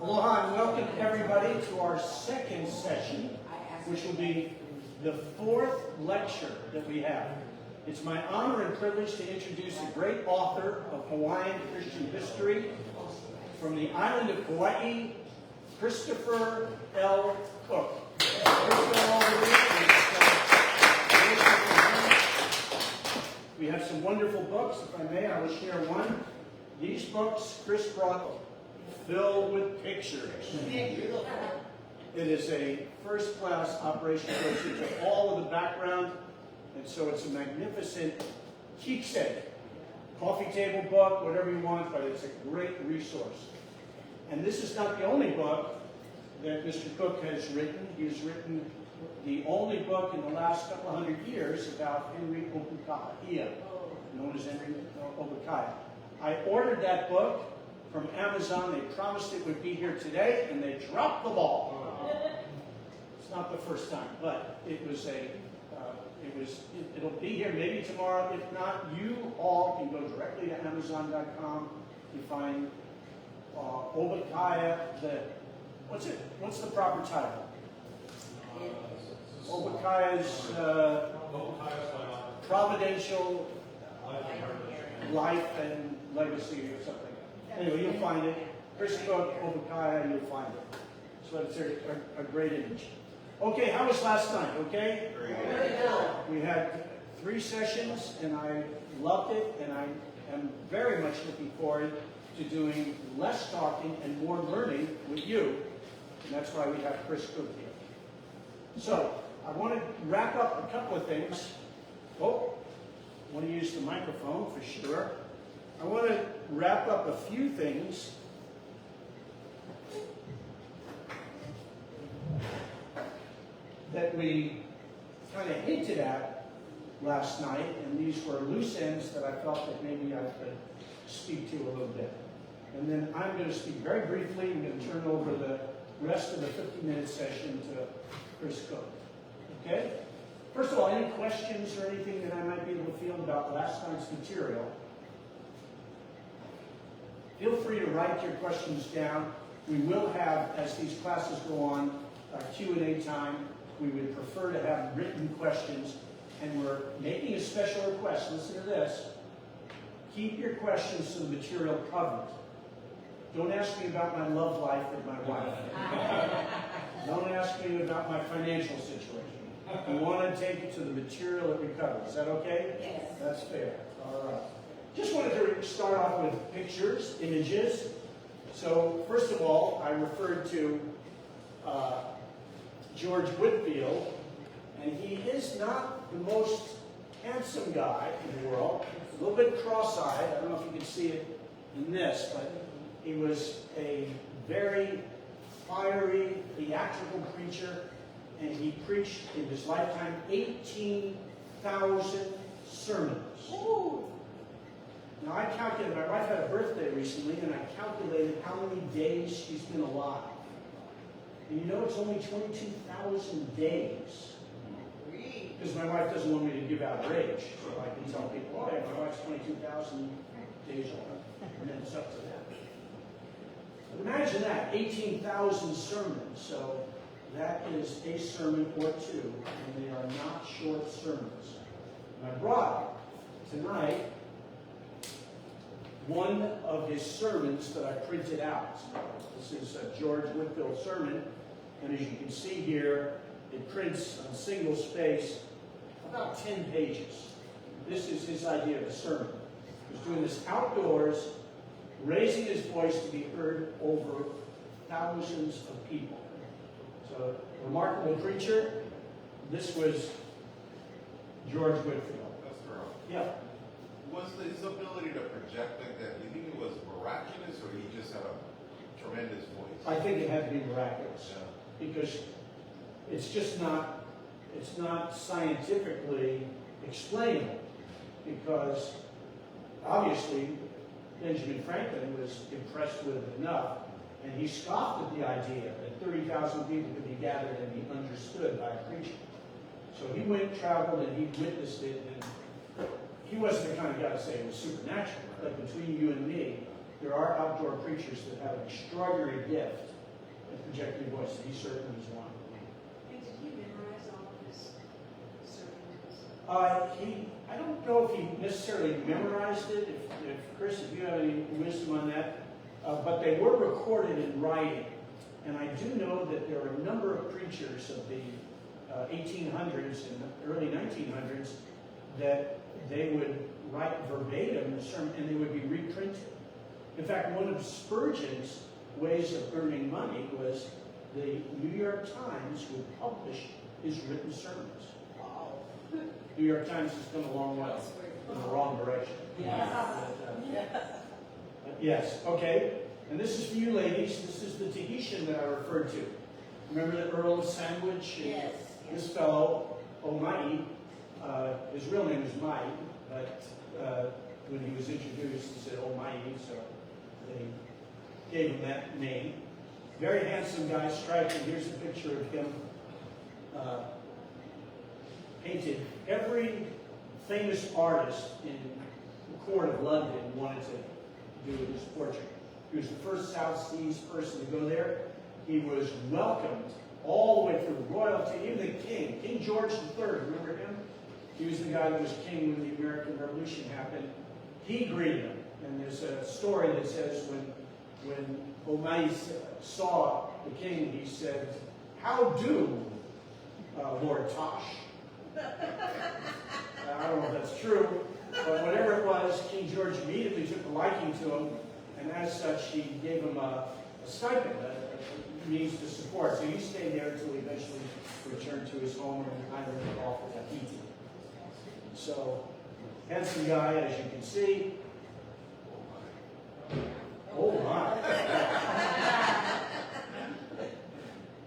Aloha and welcome everybody to our second session, which will be the fourth lecture that we have. It's my honor and privilege to introduce a great author of Hawaiian Christian history from the island of Kauai, Christopher L. Cook. We have some wonderful books. If I may, I will share one. These books Chris brought filled with pictures. It is a first-class operation. It goes into all of the background, and so it's a magnificent keepsake. Coffee table book, whatever you want, but it's a great resource. And this is not the only book that Mr. Cook has written. He has written the only book in the last couple hundred years about Henry Obukahia, known as Henry Obukahia. I ordered that book from Amazon. They promised it would be here today, and they dropped the ball. It's not the first time, but it'll be here maybe tomorrow. If not, you all can go directly to Amazon.com. You find Obukahia. What's the proper title? Obukah's Providential Life and Legacy or something. Anyway, you'll find it. Chris Cook, Obukahia, you'll find it. So it's a great image. Okay, how was last night? Okay? Very good. We had 3 sessions, and I loved it, and I am very much looking forward to doing less talking and more learning with you. And that's why we have Chris Cook here. So, I want to wrap up a couple of things. Oh, I want to use the microphone for sure. I want to wrap up a few things that we kind of hinted at last night, and these were loose ends that I felt that maybe I could speak to a little bit. And then I'm going to speak very briefly. I'm going to turn over the rest of the 50-minute session to Chris Cook. Okay? First of all, any questions or anything that I might be able to field about last night's material? Feel free to write your questions down. We will have, as these classes go on, Q&A time. We would prefer to have written questions, and we're making a special request. Listen to this. Keep your questions to the material covered. Don't ask me about my love life with my wife. Don't ask me about my financial situation. We want to take it to the material that we cover. Is that okay? Yes. That's fair. All right. Just wanted to start off with pictures, images. So, first of all, I referred to George Whitefield, and he is not the most handsome guy in the world. A little bit cross-eyed. I don't know if you can see it in this, but he was a very fiery, theatrical preacher, and he preached in his lifetime 18,000 sermons. Ooh. Now I calculated, my wife had a birthday recently, and I calculated how many days she's been alive. And you know it's only 22,000 days. Because my wife doesn't want me to give out her age. So I can tell people, oh yeah, my wife's 22,000 days old. And then it's up to them. But imagine that, 18,000 sermons. So that is a sermon or two, and they are not short sermons. And I brought tonight one of his sermons that I printed out. This is a George Whitefield sermon, and as you can see here, it prints on single space about 10 pages. This is his idea of a sermon. He was doing this outdoors, raising his voice to be heard over thousands of people. So, remarkable preacher. This was George Whitefield. That's correct. Yeah. Was his ability to project like that, do you think it was miraculous or he just had a tremendous voice? I think it had to be miraculous. Yeah. Because it's just not, it's not scientifically explainable. Because obviously Benjamin Franklin was impressed with it enough, and he scoffed at the idea that 30,000 people could be gathered and be understood by a preacher. So he went, traveled, and he witnessed it, and he wasn't the kind of guy to say it was supernatural. But between you and me, there are outdoor preachers that have an extraordinary gift at projecting voice, and he certainly is one. Did he memorize all of his sermons? I don't know if he necessarily memorized it, if Chris, if you have any wisdom on that, but they were recorded in writing. And I do know that there are a number of preachers of the 1800s and early 1900s that they would write verbatim the sermon and they would be reprinted. In fact, one of Spurgeon's ways of earning money was the New York Times would publish his written sermons. Wow. New York Times has come a long way in the wrong direction. Yes, okay. And this is for you ladies. This is the Tahitian that I referred to. Remember the Earl of Sandwich? Yes. This fellow, Omai, his real name is Mai, but when he was introduced, he said Omai, so they gave him that name. Very handsome guy, striking. Here's a picture of him painted. Every famous artist in the court of London wanted to do his portrait. He was the first South Seas person to go there. He was welcomed all the way through royalty, even the king, King George III, remember him? He was the guy that was king when the American Revolution happened. He greeted him. And there's a story that says when Omai saw the king, he said, "How do, Lord Tosh?" I don't know if that's true, but whatever it was, King George immediately took a liking to him, and as such, he gave him a stipend, a means to support. So he stayed there until he eventually returned to his home on the island off of Tahiti. So, handsome guy, as you can see. Oh my!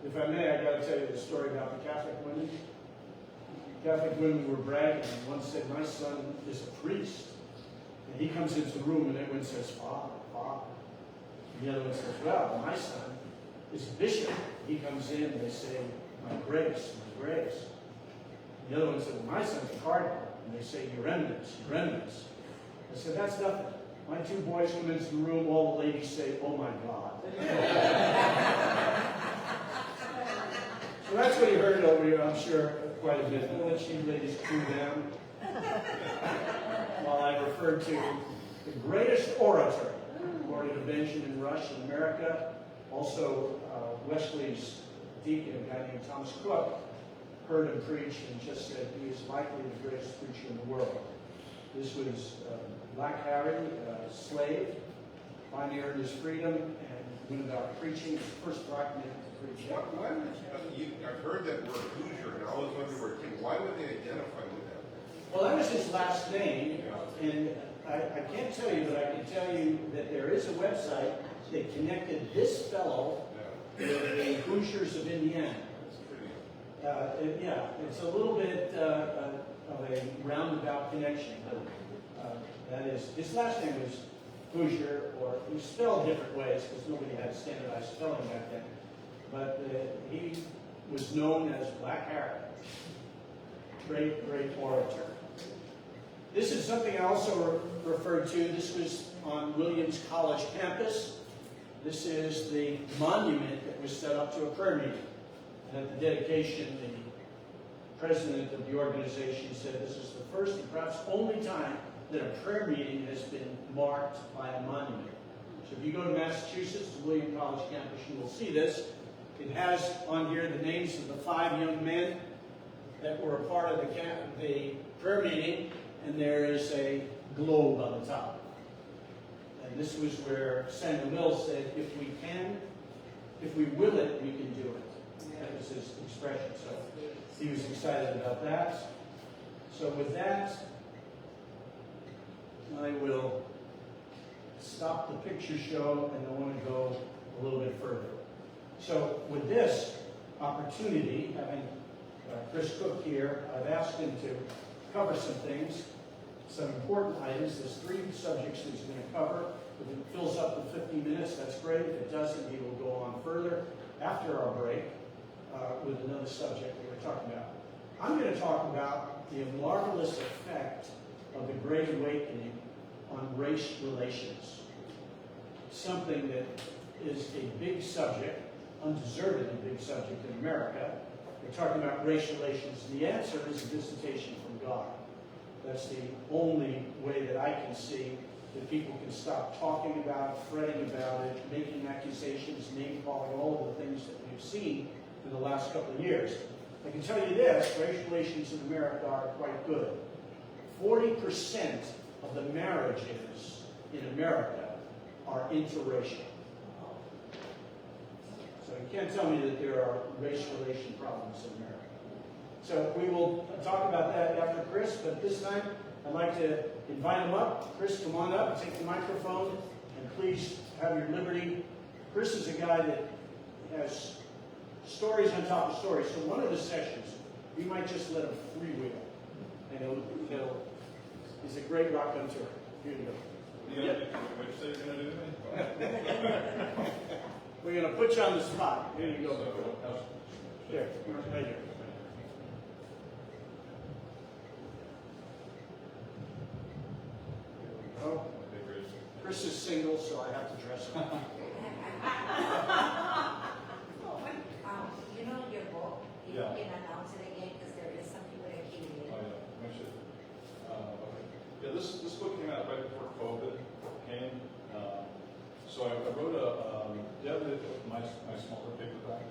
If I may, I got to tell you the story about the Catholic women. Catholic women were bragging, and one said, "My son is a priest." And he comes into the room, and everyone says, "Father, Father." And the other one says, "Well, my son is a bishop." He comes in, and they say, "My grace, my grace." And the other one said, "Well, my son's a cardinal." And they say, "Your eminence, your eminence." I said, "That's nothing. My two boys come into the room, all the ladies say, 'Oh my God.'" So that's what you heard over here, I'm sure, quite a bit. I'll let you ladies cool down while I refer to the greatest orator, according to Benjamin Rush in America. Also, Wesley's deacon, a guy named Thomas Cook, heard him preach and just said he is likely the greatest preacher in the world. This was Black Harry, a slave, finally earned his freedom and went about preaching. His first black man to preach. I've heard that word Hoosier, and I always wonder why would they identify with that? Well, that was his last name, and I can't tell you, but I can tell you that there is a website that connected this fellow with the Hoosiers of Indiana. Yeah, it's a little bit of a roundabout connection, but that is, his last name was Hoosier, or it was spelled different ways because nobody had standardized spelling back then. But he was known as Black Harry. Great, great orator. This is something I also referred to. This was on Williams College campus. This is the monument that was set up to a prayer meeting. And at the dedication, the president of the organization said this is the first and perhaps only time that a prayer meeting has been marked by a monument. So if you go to Massachusetts, to Williams College campus, you will see this. It has on here the names of the 5 young men that were a part of the prayer meeting, and there is a globe on the top. And this was where Samuel Mills said, if we will it, we can do it. That was his expression. So he was excited about that. So with that, I will stop the picture show, and I want to go a little bit further. So with this opportunity, having Chris Cook here, I've asked him to cover some things, some important items. There's 3 subjects that he's going to cover. If it fills up with 50 minutes, that's great. If it doesn't, he will go on further after our break with another subject that we're talking about. I'm going to talk about the marvelous effect of the Great Awakening on race relations. something that is a big subject, undeservedly big subject in America. We're talking about race relations. The answer is a visitation from God. That's the only way that I can see that people can stop talking about it, fretting about it, making accusations, name-calling, all of the things that we've seen in the last couple of years. I can tell you this, race relations in America are quite good. 40% of the marriages in America are interracial. So you can't tell me that there are race relation problems in America. So we will talk about that after Chris, but at this time I'd like to invite him up. Chris, come on up, take the microphone, and please have your liberty. Chris is a guy that has stories on top of stories. So one of the sessions, you might just let him freewheel. And he's a great rock hunter. Here you go. Yeah, what you say you're going to do to me? We're going to put you on the spot. Here you go. There, right here. Oh, Chris is single, so I have to dress him. You know your book, you Yeah. can announce it again because there is some people that came in. Oh, yeah, I should. Okay. Yeah, this book came out right before COVID came. So I wrote my smaller paperback.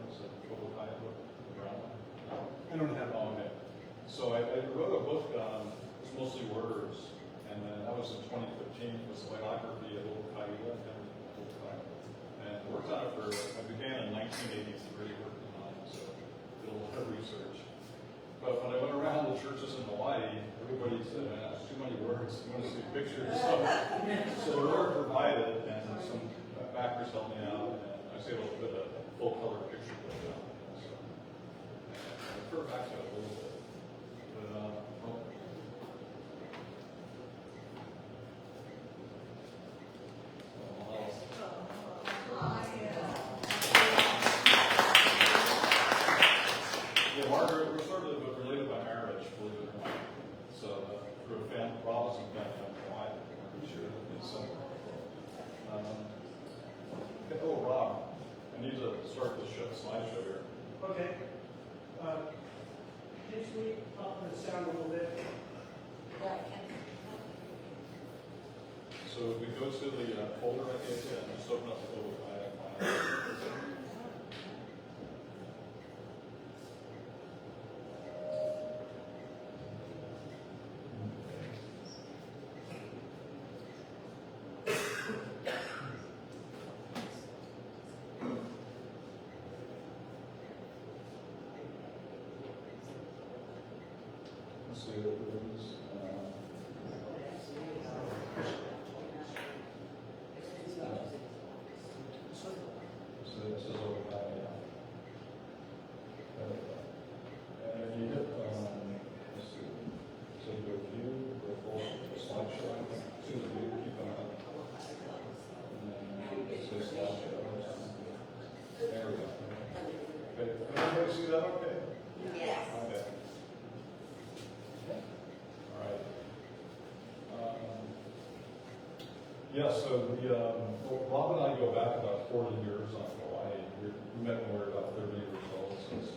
It's a Global High book, the brown one. I don't have Oh, okay. So I wrote a book, it's mostly words, and then that was in 2015. It was a biography of Little Kaida, and I worked on it I began in 1983 working on it, so did a lot of research. But when I went around the churches in Hawaii, everybody said, that's too many words, you want to see pictures. So the Lord provided, and some backers helped me out, and I was able to put a full color picture book on it. So I refer back to it a little bit. But, well, yeah, Margaret, we're sort of related by marriage, believe it or not. So through a family, Robinson family in Hawaii, I'm sure that it's some. Oh, Rob, I need to start the slideshow here. Okay. Can we up the sound a little bit? Yeah, I can. So we go to the folder I gave you and just open up the folder file. Let's see what it is. So this is over by, and you hit, let's see, so you go view, go full slideshow, choose view, keep on up. And then it says slideshow. There we go. Okay, can everybody see that okay? Yes. Okay. All right. Yeah, so Rob and I go back about 40 years on Hawaii. We met when we were about 30 years old, so it's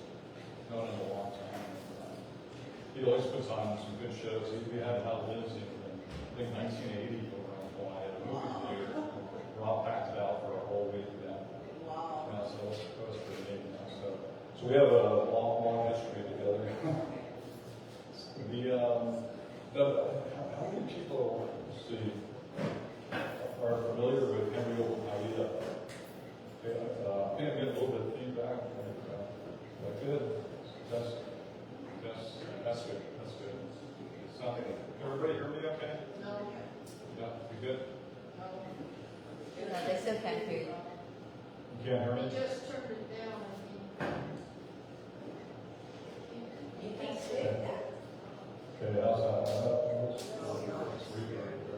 known him a long time. He always puts on some good shows. We had Hal Lindsey in, I think, 1980 over on Hawaii at a movie theater. Rob packed it out for a whole week then. Wow. Yeah, so it was pretty neat. So we have a long history together. How many people, see, are familiar with Henry Old-Kaida? I think I'm getting a little bit of feedback. Good. That's good. It's not, everybody hear me okay? No. Yeah, you good? No, they still can't hear you. You can't hear me? just turned it down. You can say that. Okay, how's that? I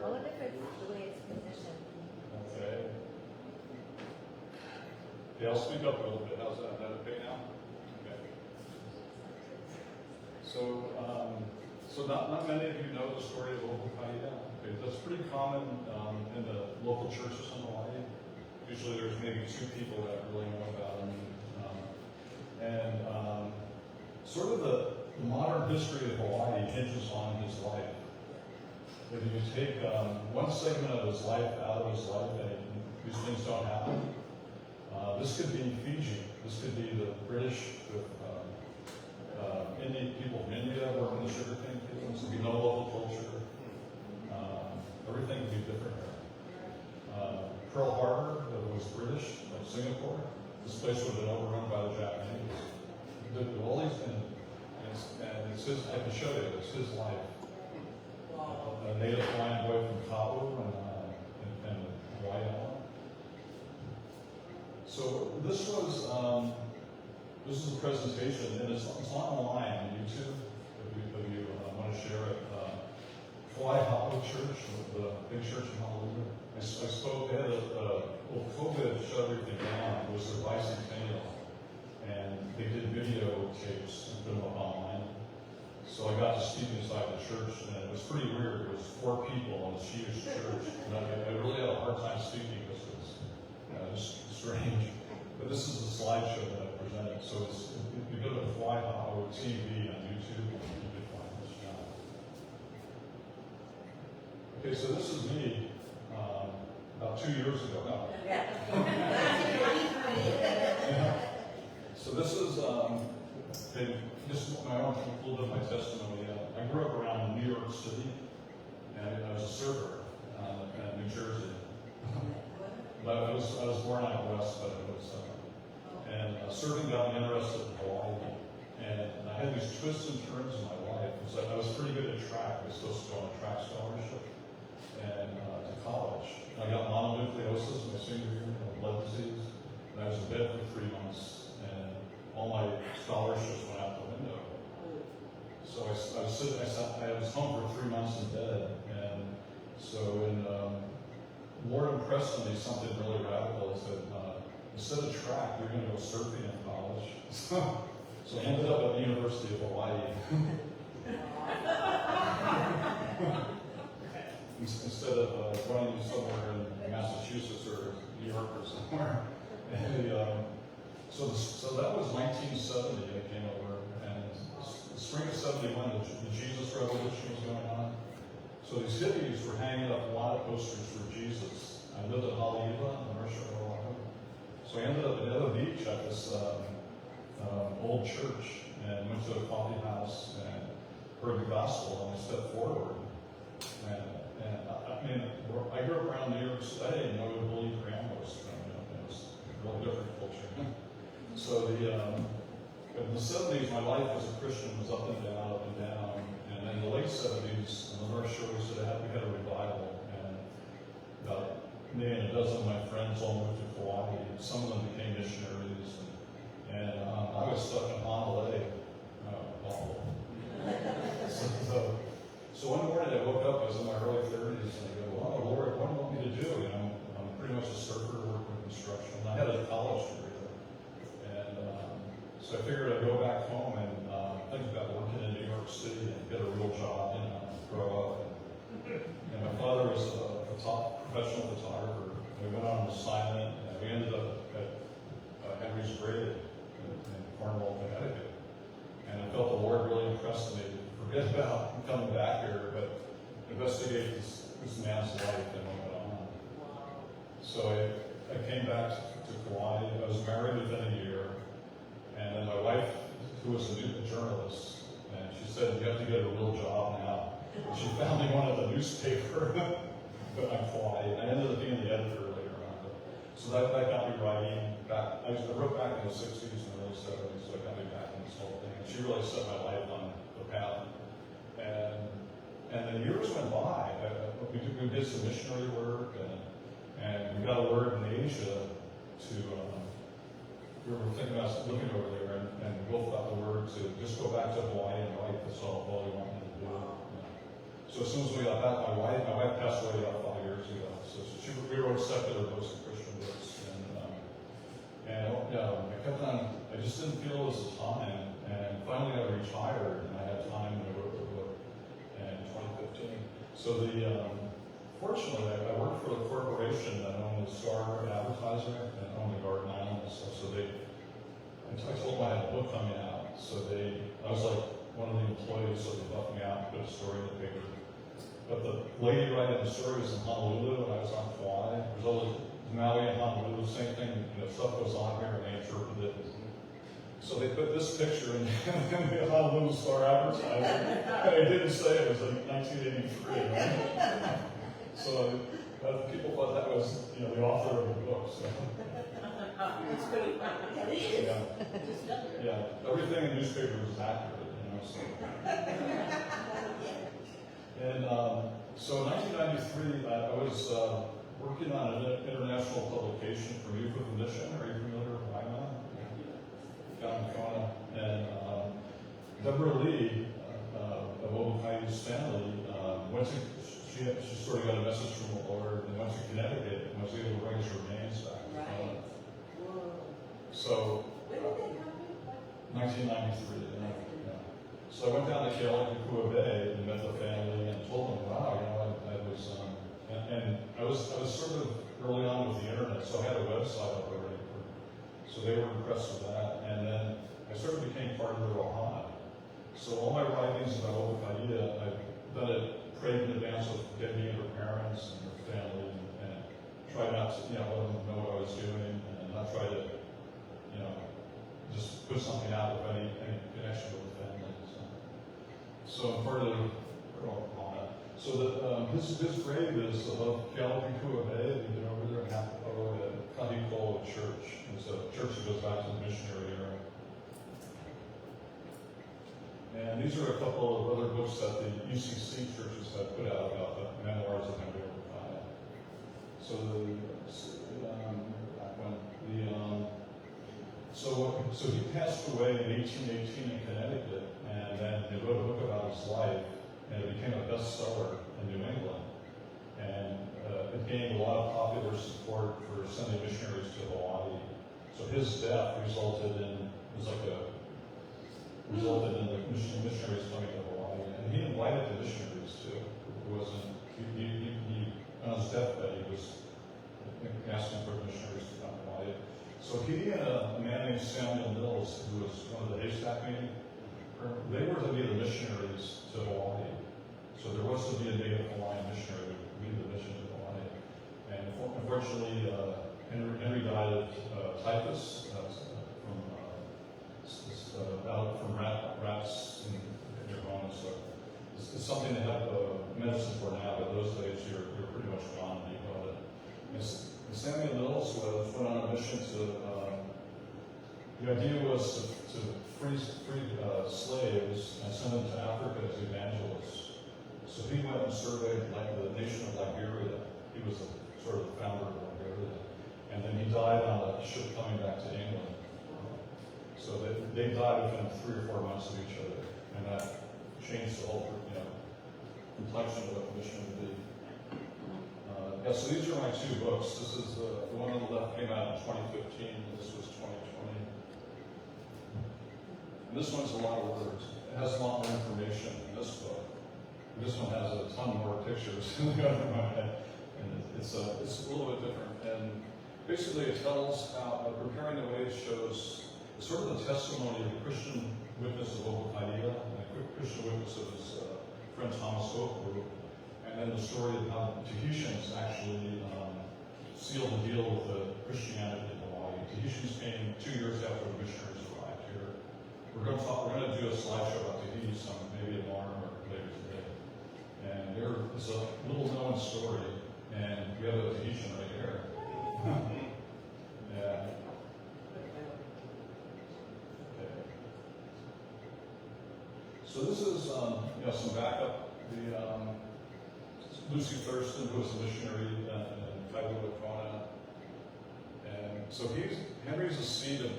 wonder if it's the way it's positioned. Okay. Okay, I'll speak up a little bit. How's that? Is that okay now? Okay. So not many of you know the story of Old Kaida. Okay, that's pretty common in the local churches in Hawaii. Usually there's maybe 2 people that really know about him. Sort of the modern history of Hawaii hinges on his life. If you take one segment of his life out of his life and these things don't happen, this could be Fiji. This could be the British with Indian people from India working the sugarcane fields. There would be no local culture. Everything would be different here. Pearl Harbor, that was British, like Singapore, this place would have been overrun by the Japanese. All these things, and it's his, I can show you, it's his life. A native Hawaiian boy from Kapu and Hawaii Island. So this was, this is a presentation, and it's online on YouTube, if you want to share it. Hawaii Halo Church, the big church in Honolulu. I spoke, they had well, COVID shut everything down. It was their bicentennial. And they did video tapes and put them up online. So I got to speak inside the church, and it was pretty weird. It was 4 people in this huge church. And I really had a hard time speaking because it was just strange. But this is the slideshow that I presented. So it's, if you go to Hawaii Halo TV on YouTube, you can find this channel. Okay, so this is me about 2 years ago now. So this is just my own, a little bit of my testimony. I grew up around New York City, and I was a surfer in New Jersey. But I was born out west, but it was, surfing got me interested in Hawaii. And I had these twists and turns in my life. I was pretty good at track. I was supposed to go on a track scholarship and to college. I got mononucleosis my senior year, blood disease, and I was in bed for 3 months, and all my scholarships went out the window. So I was home for 3 months in bed, and so the Lord impressed on me something really radical. He said, instead of track, you're going to go surfing in college. So I ended up at the University of Hawaii. Instead of running somewhere in Massachusetts or New York or somewhere. And, so that was 1970 I came over, and the spring of 71, the Jesus Revolution was going on. So these hippies were hanging up a lot of posters for Jesus. I lived in Haleiwa, in North Carolina. So I ended up at Eva Beach at this old church and went to a coffee house and heard the gospel, and I stepped forward. I mean, I grew up around New York City. I didn't know who Billy Graham was growing up. It was a real different culture. So in the 70s, my life as a Christian was up and down, and in the late 70s, in the North Shore, we had a revival, and about me and a dozen of my friends all moved to Hawaii. Some of them became missionaries, and I was stuck in Honolulu. So one morning I woke up, I was in my early 30s, and I go, well, Lord, what do you want me to do? You know, I'm pretty much a surfer, working with construction. I had a college degree there. And so I figured I'd go back home and think about working in New York City and get a real job, you know, grow up. And my father was a professional photographer. We went on an assignment, and we ended up at Henry's Grave in Cornwall, Connecticut. And I felt the Lord really impressed me. Forget about coming back here, but investigate this man's life and what went on. So I came back to Kauai. I was married within a year, and then my wife, who was a journalist, and she said, you have to get a real job now. And she found me one at the newspaper but on Kauai, and I ended up being the editor later on. So that got me writing back. I wrote back in the 60s and early 70s, so it got me back in this whole thing. And she really set my life on the path. And the years went by. We did some missionary work, and we got a word in Asia to, we were thinking about living over there, and we both got the word to just go back to Hawaii and write. That's all we wanted to do. So as soon as we got back, my wife passed away about 5 years ago. So we wrote secular books and Christian books, and I kept on. I just didn't feel it was the time, and finally I retired, and I had time to wrote the book in 2015. So fortunately, I worked for a corporation that owned the Star Advertiser and owned the Garden Island and stuff, so I told them I had a book coming out, so I was like one of the employees, so they buffed me out and put a story in the paper. But the lady writing the story was in Honolulu, and I was on Kauai. There's always Maui and Honolulu, same thing, stuff goes on here, and they interpret it. So they put this picture in the Honolulu Star Advertiser, and they didn't say it was like 1983, right? So people thought that was, the author of the book, so. It's pretty funny. Yeah, everything in the newspaper was accurate, so. And so in 1993, I was working on an international publication for Youth with a Mission. Are you familiar with YWAM? Down in Kona. And Deborah Lee of Obakai's family she sort of got a message from the Lord and went to Connecticut and was able to bring her remains back. Right. Whoa. So. When did they come? 1993. Yeah. So I went down to Kealakekua Bay and met the family and told them, wow, I was, and I was sort of early on with the internet, so I had a website up already. So they were impressed with that, and then I sort of became part of their ohana. So all my writings about Obakaia, I've done it, prayed in advance of getting me and her parents and her family, and tried not to, let them know what I was doing, and not try to, just put something out with any connection with the family. So I'm part of the ohana. So that his grave is above Kealakekua Bay. You've been over there in Hapapo at Kahikola Church. It's a church that goes back to the missionary era. And these are a couple of other books that the UCC churches have put out about the memoirs of Henry Obakaia. So so he passed away in 1818 in Connecticut, and then they wrote a book about his life, and it became a bestseller in New England. And it gained a lot of popular support for sending missionaries to Hawaii. So his death resulted in the missionaries coming to Hawaii, and he invited the missionaries too. It wasn't he on his deathbed he was asking for missionaries to come to Hawaii. So he and a man named Samuel Mills, who was one of the haystack meeting, they were to be the missionaries to Hawaii. So there was to be a native Hawaiian missionary who would lead the mission to Hawaii. And unfortunately, Henry died of typhus from rats in your home. So it's something they have medicine for now, but those days you're pretty much gone when you got it. And Samuel Mills went on a mission to, the idea was to free slaves and send them to Africa as evangelists. So he went and surveyed the nation of Liberia. He was sort of the founder of Liberia. And then he died on a ship coming back to England. So they died within 3 or 4 months of each other. And that changed the whole complexion of what the mission would be. So these are my 2 books. This is the one on the left came out in 2015, and this was 2020. And this one's a lot of words. It has a lot more information in this book. This one has a ton more pictures than the other one, and it's a little bit different. And basically, it tells how Preparing the Way shows sort of the testimony of the Christian witness of Obakaia and the Christian witness of his friend Thomas Oakwood. And then the story of how Tahitians actually sealed the deal with the Christianity in Hawaii. Tahitians came 2 years after the missionaries arrived here. We're going to do a slideshow about Tahiti, maybe tomorrow or later today. And it's a little known story, and we have a Tahitian right here. Yeah. Okay. So this is some backup. Lucy Thurston, who was a missionary in Kailua Kona. And so Henry's a seed of,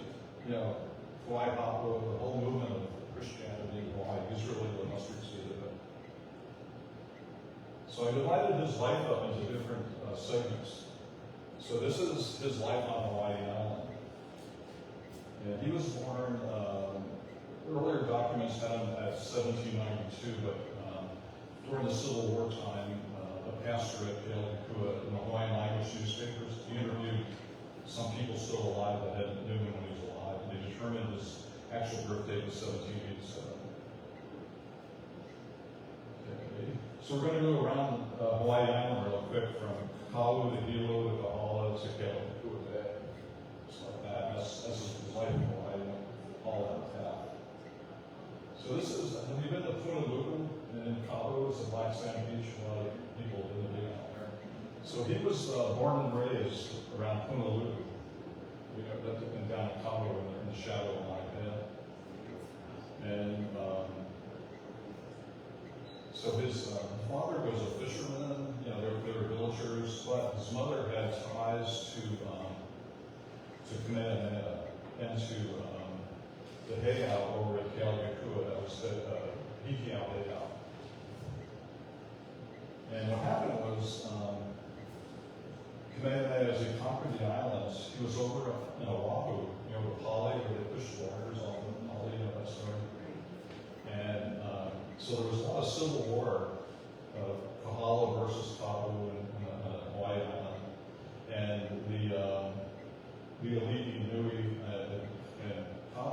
Hawaii Hapa, the whole movement of Christianity in Hawaii. He's really the mustard seed of it. So I divided his life up into different segments. So this is his life on Hawaii Island. And he was born, earlier documents had him at 1792, but during the Civil War time, a pastor at Kealakekua in the Hawaiian language newspapers. He interviewed some people still alive that hadn't knew him when he was alive, and they determined his actual birthday was 1787. Okay. So we're going to go around Hawaii Island real quick from Kau to Hilo to Kahala to Kealakekua Bay. Just like that. That's his life in Hawaii, all that path. So this is, have you been to Punaluu in Kau? It's a black sand beach, a lot of people live out there. So he was born and raised around Punaluu. We know that in down in Kau in the shadow of Maipea. And so his father was a fisherman, you know, they were villagers, but his mother had ties to Kamehameha and to the heiau over at Kealakekua, that was the Hikiau heiau. And what happened was, Kamehameha, as he conquered the islands, he was over in Oahu, you know, with Pali, where they pushed waters on Pali, you know, that story. And so there was a lot of civil war, Kahala versus Kau in Hawaii Island. And the elite Nui and Kau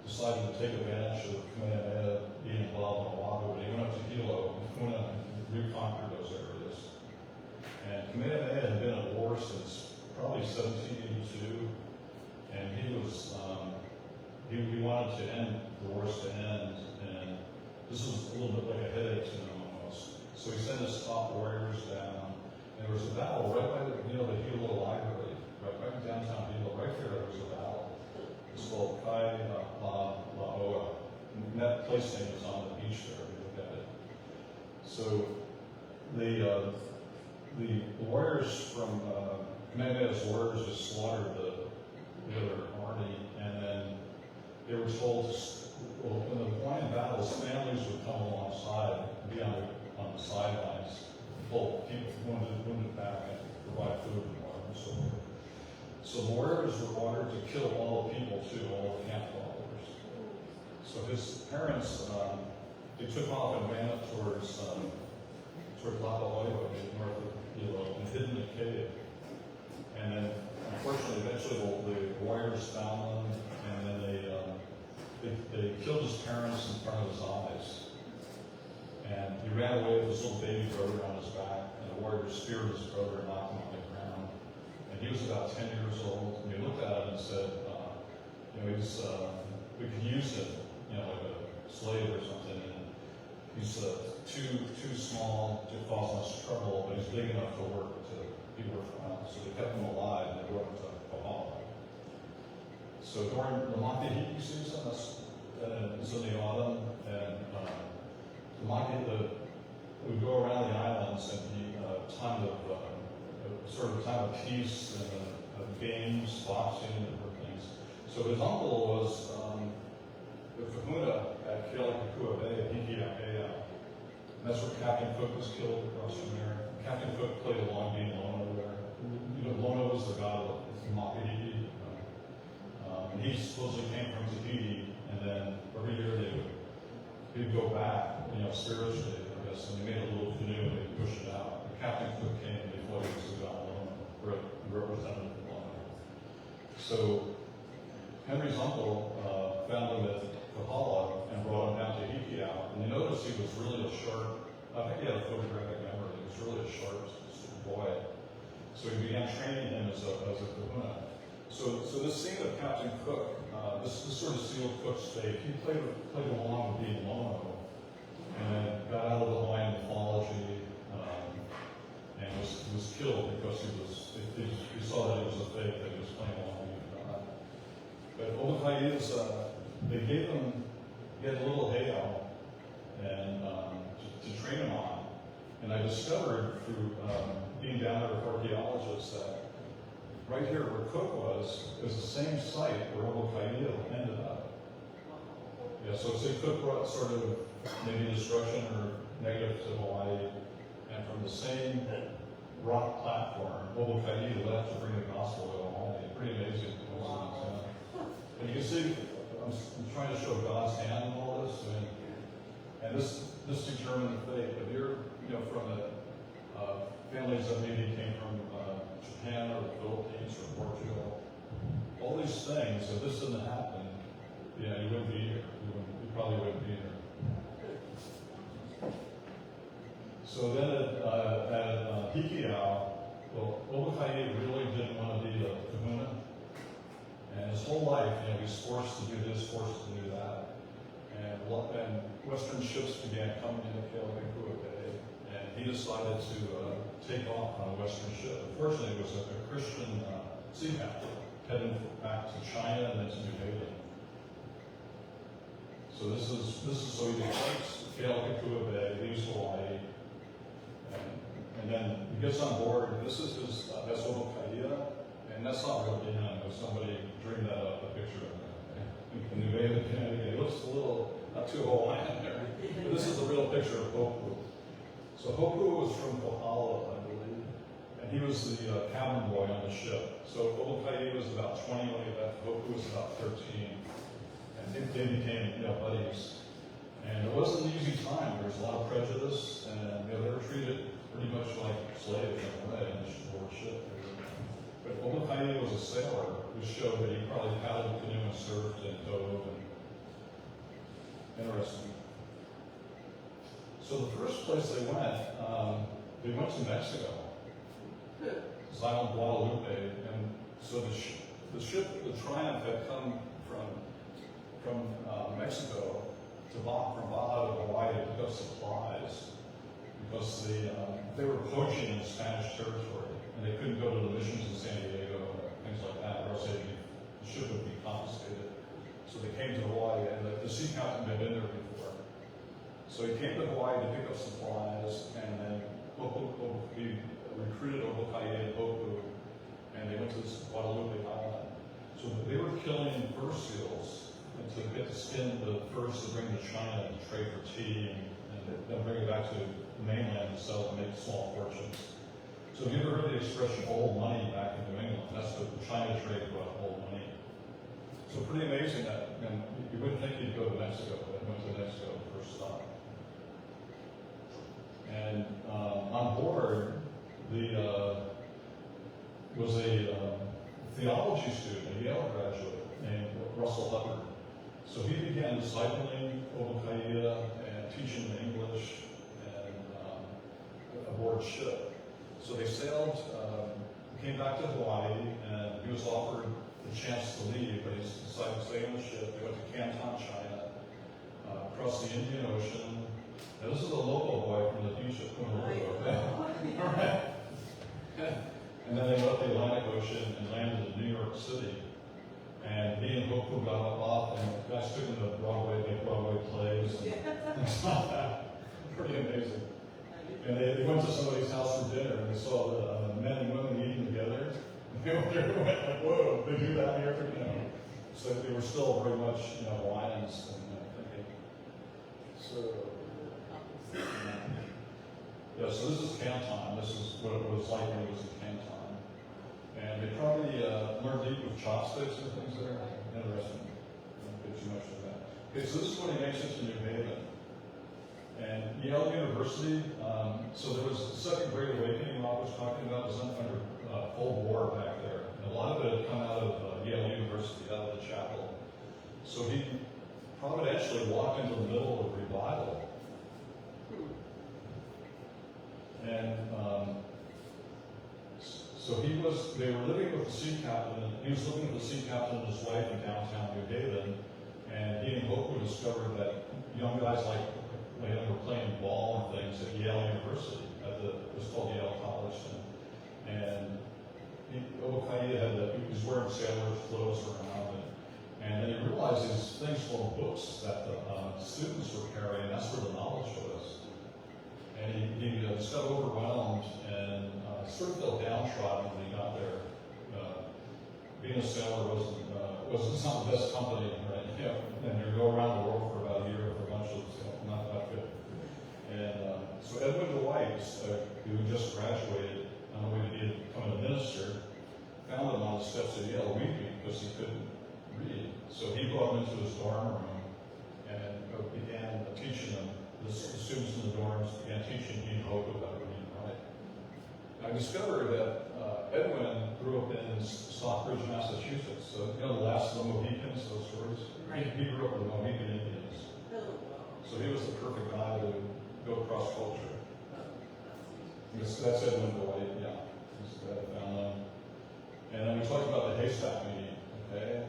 decided to take advantage of Kamehameha being involved in Oahu. They went up to Hilo and Puna and reconquered those areas. And Kamehameha had been at war since probably 1782, and he was he wanted to end the wars to end, and this was a little bit like a headache to him almost. So he sent his top warriors down, and there was a battle right by the Hilo Library, right in downtown Hilo. Right there was a battle. It's called Kai Laoa. And that place name is on the beach there. If you look at it. So the warriors from Kamehameha's warriors just slaughtered the other army, and then they were told, well, in the Hawaiian battles, families would come alongside and be on the sidelines, pull people wounded back and provide food and water and so forth. So the warriors were ordered to kill all the people too, all the camp followers. So his parents, they took off and ran up towards Lapahoiho, north of Hilo, and hid in a cave. And then, unfortunately, eventually the warriors found them, and then they killed his parents in front of his eyes. And he ran away with his little baby brother on his back, and the warriors speared his brother and knocked him on the ground. And he was about 10 years old, and we looked at him and said, we could use him, like a slave or something. And he's too small to cause much trouble, but he's big enough to be worthwhile. So they kept him alive, and they brought him to Kahala. So during the Makahiki season, it's in the autumn, and the Makahiki would go around the islands and be a time of peace and of games, boxing, and different things. So his uncle was the kahuna at Kealakekua Bay, Hikiau heiau. And that's where Captain Cook was killed across from there. Captain Cook played along being Lono there. Lono was the god of Makahiki. And he supposedly came from Tahiti, and then every year he'd go back, spiritually, I guess, and they made a little canoe and they pushed it out. And Captain Cook came and they floated to the god Lono, representative of Lono. So Henry's uncle found him at Kahala and brought him down to Hikiau, and you notice he was really a sharp, I think he had a photographic memory, he was really a sharp boy. So he began training him as a kahuna. So this scene of Captain Cook, this sort of sealed Cook's fate. He played along with being Lono, and got out of the Hawaiian mythology, and was killed because he saw that it was a fake, that he was playing along with God. But Omakai is, they gave him, he had a little heiau, and to train him on. And I discovered through being down there with archaeologists that right here where Cook was the same site where Omakai ended up. Yeah, so say Cook brought sort of maybe destruction or negative to Hawaii, and from the same rock platform, Omakai left to bring the gospel to Hawaii. Pretty amazing coincidence. And you can see, I'm trying to show God's hand in all this, and this determined the fate. If you're, from families that maybe came from Japan or the Philippines or Portugal. All these things, if this didn't happen, yeah, you wouldn't be here. You probably wouldn't be here. So then at Hikiau, well, Obakaye really didn't want to be a kahuna. And his whole life, he's forced to do this, forced to do that. And Western ships began coming into Kealakekua Bay, and he decided to take off on a Western ship. Unfortunately, it was a Christian sea captain heading back to China and then to New Haven. So this is so he takes Kealakekua Bay, leaves Hawaii, and then he gets on board. This is his that's Obakaia, and that's not really him. It was somebody dreamed that up, a picture of him. In New Haven, Connecticut. It looks a little not too Hawaiian there. But this is the real picture of Hopu. So Hopu was from Kohala, I believe, and he was the cabin boy on the ship. So Obakaia was about 20 when he left. Hopu was about 13. And they became buddies. And it wasn't an easy time. There was a lot of prejudice, and they were treated pretty much like slaves in a way on the board ship. But Obakaia was a sailor who showed that he probably paddled canoe and surfed and dove. Interesting. So the first place they went to Mexico. This island Guadalupe, and so the ship, the Triumph, had come from Mexico from Baja to Hawaii to pick up supplies because they were poaching in Spanish territory, and they couldn't go to the missions in San Diego or things like that, or else the ship would be confiscated. So they came to Hawaii, and the sea captain had been there before. So he came to Hawaii to pick up supplies, and then he recruited Obakaia and Hopu, and they went to this Guadalupe Island. So they were killing fur seals and to get the skin, the furs to bring to China to trade for tea, and then bring it back to the mainland to sell and make small fortunes. So have you ever heard the expression old money back in New England? That's what China trade brought, old money. So pretty amazing that, and you wouldn't think you'd go to Mexico, but I went to Mexico the first stop. And on board, was a theology student, a Yale graduate named Russell Hubbard. So he began discipling Obakaia and teaching him English and aboard ship. So they sailed, came back to Hawaii, and he was offered the chance to leave, but he decided to stay on the ship. They went to Canton, China, across the Indian Ocean. Now this is a local boy from the beach of Honolulu. All right. And then they went up the Atlantic Ocean and landed in New York City. And he and Hopu got off, and the guys took him to Broadway, make Broadway plays. And it's not that. Pretty amazing. And they went to somebody's house for dinner, and they saw the men and women eating together. And they went like, whoa, they do that here? So they were still very much, Hawaiians and thinking. So, yeah, so this is Canton. This is what it was like when it was in Canton. And they probably learned to eat with chopsticks and things there. Interesting. Don't get too much of that. Okay, so this is when he makes it to New Haven. And Yale University, so there was the Second Great Awakening Rob was talking about, was under full war back there. And a lot of it had come out of Yale University, out of the chapel. So he providentially walked into the middle of revival. And so they were living with the sea captain, and he was living with the sea captain and his wife in downtown New Haven, and he and Hopu discovered that young guys like were playing ball and things at Yale University, it was called Yale College, and Obakaia he was wearing sailor's clothes around, and then he realized these things full of books that the students were carrying, that's where the knowledge was. And he just got overwhelmed and sort of felt downtrodden when he got there. Being a sailor was not the best company, right? And you go around the world for about a year with a bunch of not that good. And so Edwin Dwight, who just graduated on the way to become a minister, found him on the steps of Yale weeping because he couldn't read. So he brought him into his dorm room and began teaching him. The students in the dorms began teaching him Hopu about reading and write. I discovered that Edwin grew up in Stockbridge, Massachusetts. So, you know, the last of the Mohicans, those stories? He grew up with the Mohican Indians. So he was the perfect guy to go cross culture. That's Edwin Dwight, yeah. He's the guy that found them. And then we talked about the haystack meeting, okay?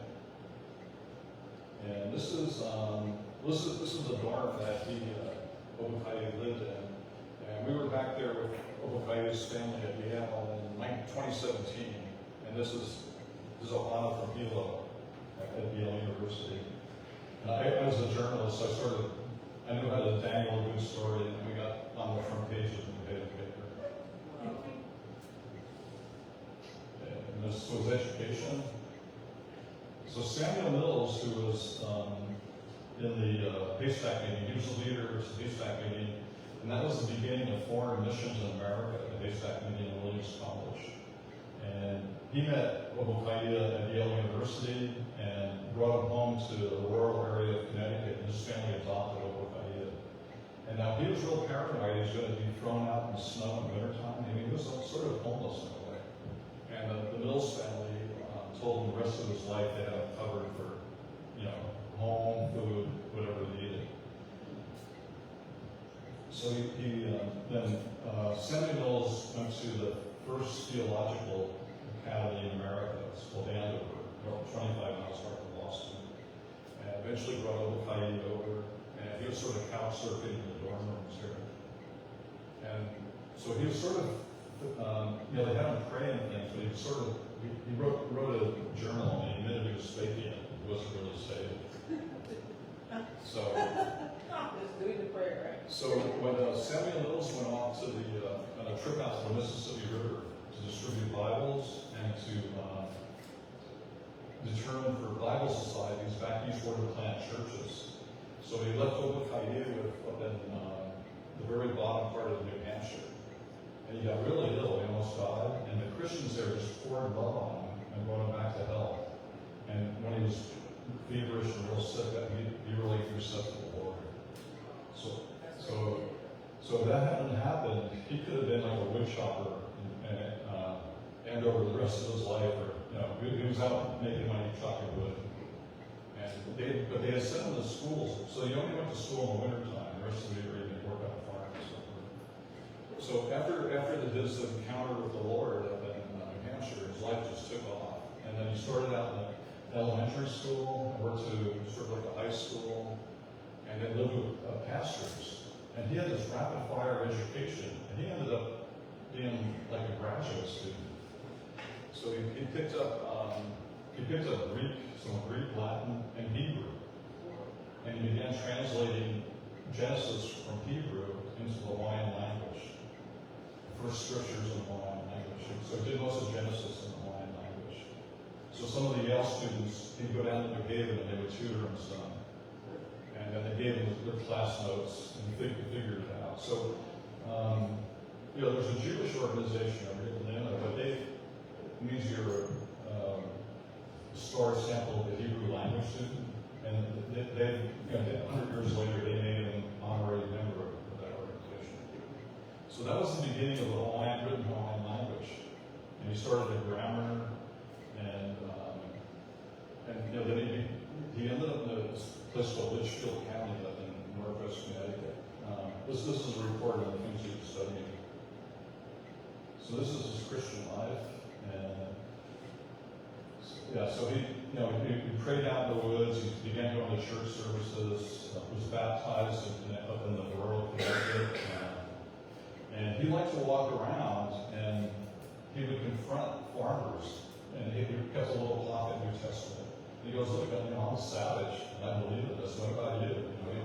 And this is the dorm that Obadiah lived in. And we were back there with Obadiah's family at Yale in 2017. And this is Ohana from Hilo at Yale University. And I was a journalist, so I knew how to dangle a good story, and we got on the front pages of the paper. And this was education. So Samuel Mills, who was in the haystack meeting, he was the leader of the haystack meeting, and that was the beginning of foreign missions in America, the haystack meeting in Williams College. And he met Obadiah at Yale University and brought him home to the rural area of Connecticut, and his family adopted Obadiah. And now he was real paranoid he was going to be thrown out in the snow in wintertime. I mean, he was sort of homeless in a way. And the Mills family told him the rest of his life they had him covered for, you know, home, food, whatever they needed. So then Samuel Mills went to the first theological academy in America. It's called Andover, about 25 miles north of Boston. And eventually brought Obadiah over, and he was sort of couch surfing in the dorm rooms here. And so he was sort of, you know, they had him pray and things, but he was sort of, he wrote a journal and he admitted he was faking it. He wasn't really saved. So, Just doing the prayer, right? so when Samuel Mills went off to on a trip out to the Mississippi River to distribute Bibles and to determine for Bible societies back eastward to plant churches. So he left Obadiah up in the very bottom part of New Hampshire. And he got really ill, he almost died. And the Christians there just poured blood on him and brought him back to health. And when he was feverish and real sick, he really threw stuff to the Lord. So if that hadn't happened, he could have been like a wood chopper and over the rest of his life, or you know, he was out making money chopping wood. But they had sent him to schools, so he only went to school in the wintertime. The rest of the year he didn't work on a farm or something. So after his encounter with the Lord up in New Hampshire, his life just took off. And then he started out in the elementary school, worked to sort of like a high school, and then lived with pastors. And he had this rapid fire education, and he ended up being like a graduate student. So he picked up Greek, some Greek, Latin, and Hebrew. And he began translating Genesis from Hebrew into the Hawaiian language. The first scriptures in the Hawaiian language. So he did most of Genesis in the Hawaiian language. So some of the Yale students, he'd go down to New Haven and they would tutor him some. And then they gave him their class notes and he figured it out. So, you know, there's a Jewish organization, I forget the name of it, but it means you're a star sample of the Hebrew language student. And they, you know, 100 years later, they made him an honorary member of that organization. So that was the beginning of the written Hawaiian language. And he started the grammar, and you know, then he ended up in a place called Litchfield County up in northwest Connecticut. This is a report on the things he was studying. So this is his Christian life, and yeah, so he prayed out in the woods. He began going to church services. Was baptized up in the rural Connecticut, and he liked to walk around and he would confront farmers, and he kept a little pocket New Testament. And he goes, "Look, I'm a savage, and I believe in this. What about you?" You know,